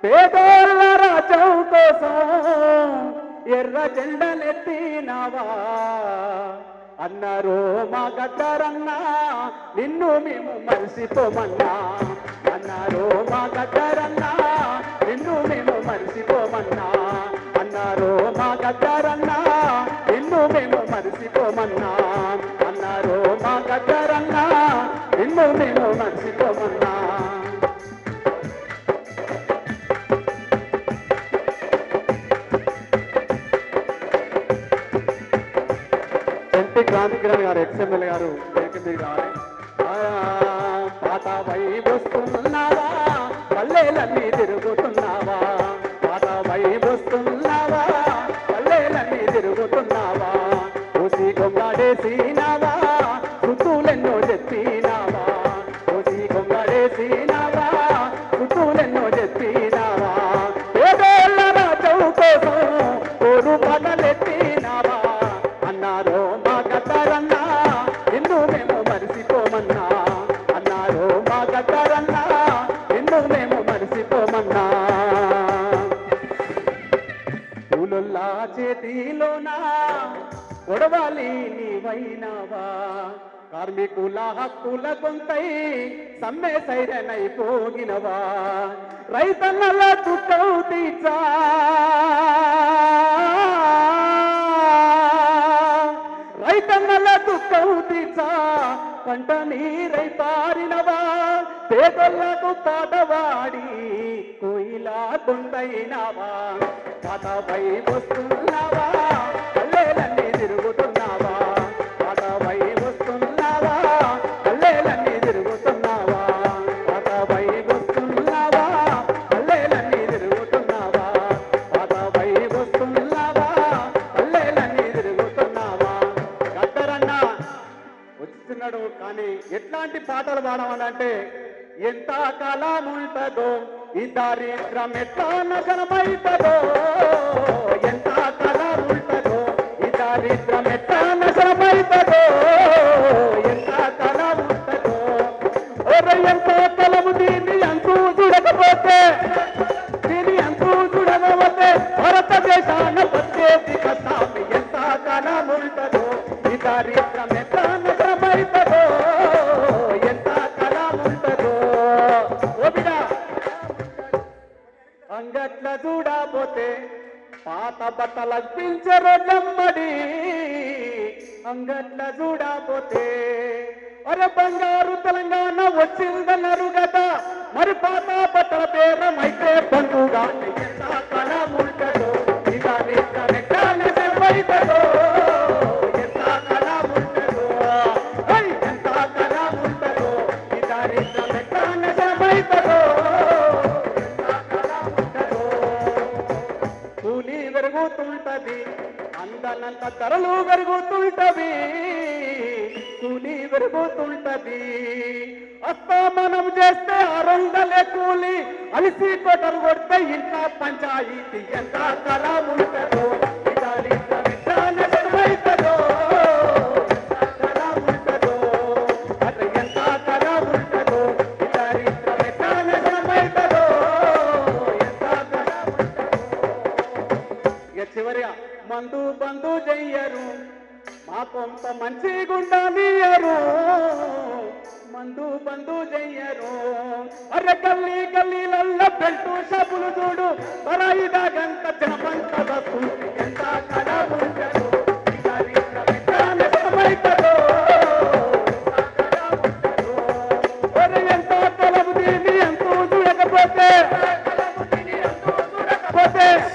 పేదోళ్ళ రాజ్యం కోసం ఎర్ర జెండలెత్తినావా అన్నారు మా గద్దరన్నా, నిన్ను మేము మరిసిపోమన్నా అన్నారు మా గద్దరన్నా, నిన్ను మేము మరిసిపోమన్నా అన్నారు మా గద్దరన్నా, నిన్ను మేము మరిసిపోమన్నా అన్నారు మా గద్దరన్నా, నిన్ను మేము మరిసిపోమన్నా. క్రాంతికిరణ్ గారు ఎక్స్ఎమ్మెల్యే గారు మీరు రావాలి. పాత వైబొస్తున్నావా పల్లెలన్నీ తిరుగుతున్నావా, పాత వైబొస్తున్నావా పల్లెలన్నీ తిరుగుతున్నావా, కోసి కొంగాడేసినావా చుట్టూలెన్నో చెప్పినావా, కోసి కొంగాడేసినావా చుట్టూలెన్నో చెప్పినావా, పేదోళ్ళ రాజ్యం కోసం కోరు పగలెత్తినావా అన్నారు మా గద్దరన్నా, నిన్ను మేము మరిసిపోమన్నా అన్నారు మా గద్దరన్నా, నిన్ను మేము మరిసిపోమన్నా. పూలుల్లా చేతిలోనా గొడవాలి నీవైనావా, కార్మికుల హక్కుల గొంతై సమ్మె సైరనైపోగినవా, రైతన్నల చుట్టూ తీర్చా రైతన్నల దుఃఖం తీర్చా పంట నీరై పారినవా, పేదలకు పాటవాడి కోయిలా కొండైనవా, పాటపై వస్తున్నావా పల్లెలన్నీ తిరుగుతున్నావా, పాటపై వస్తున్నావా పల్లెలన్నీ తిరుగుతున్నావా, పాటపై వస్తున్నావా పల్లెలన్నీ తిరుగుతున్నావా, పాటపై వస్తున్నావా పల్లెలన్నీ తిరుగుతున్నావా. గద్దరన్నా వచ్చిస్తున్నాడు కానీ ఎట్లాంటి పాటలు పాడమనంటే, ఎంత కాలం ఉంటుందో ఈ దారిద్రం ఎట్లా నగరమైతుందో, ఎంత కాలం ఉంటుందో ఈ దారిద్రం ఎట్లా నగరమైతుందో, ఎంత కాలం ఉంటుందో ఎంత కలము దీన్ని అంటూ చూడకపోతే, దీని అంటూ చూడకపోతే భారతదేశాన వచ్చేది కథామి, ఎంత కాలం ఉంటుందో ఈ దారిద్రం ఎట్లా నగరమైతుందో, ఎంత కాలం ఉంటుందో. అంగట్ల చూడబోతే పాత బట్టలు పించరొల్లమ్మడి, అంగట్ల చూడబోతే అరే బంగారు తెలంగాణ వచ్చిందన్నారు కదా, మరి పాత బట్టల పేరమైతే పండుగ ఎంత కాలం ఉంటుందో ఈ దారిద్రం ఎట్లా నగరమైతుందో, ఎంత కాలం ఉంటుందో ఎంత కాలం ఉంటుందో ఈ దారిద్రం ఎట్లా నగరమైతుందో. కూలి పెరుగుతుంటది అందనంత ధరలు పెరుగుతుంటవి, కూలి పెరుగుతుంటది అస్తమానం చేస్తే 600 కూలి, అలిసి కొట్టరు కొడితే ఇంట్లో పంచాయితీ ఎంత కాలం ఉంటుందో ఈ దారిద్రం ఎట్లా నగరమైతుందో, ఎంత కాలం ఉంటుందో అట్లా ఎంత కాలం ఉంటుందో ఈ దారిద్రం ఎట్లా నగరమైతుందో, ఎంత కాలం ఉంటుందో. ఇక చివరిగా మందు బంధు చెయ్యరు మా కొంత మంచి గుండానియరు, మందు బంధు చెయ్యరు అరే గల్లీ గల్లీలల్లో బెల్టు షాపులు చూడు, పరాయిదాగంత జనమంత వస్తుంది ఎంత కాలం ఉంటుందో ఈ దారిద్రం ఎట్లా నగరమైతుందో, ఎంత కాలం ఉంటుందో అరే ఎంత కలము దీన్ని ఎంతో చూడకపోతే,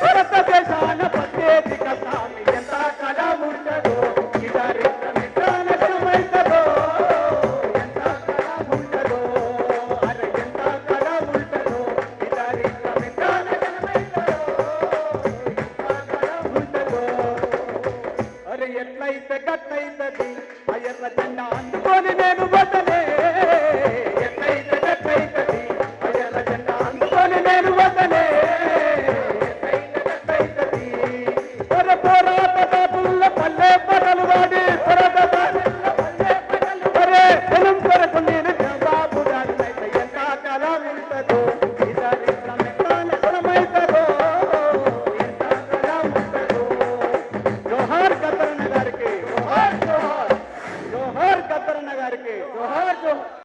భారతదేశాన పట్టేది కథామి ఎంత కాలం ఉంటుందో ఈ దారిద్రం ఎట్లా నగరమైతుందో, ఎంత కాలం ఉంటుందో అరే ఎంత కాలం ఉంటుందో ఈ దారిద్రం ఎట్లా జోహార్ జోహార్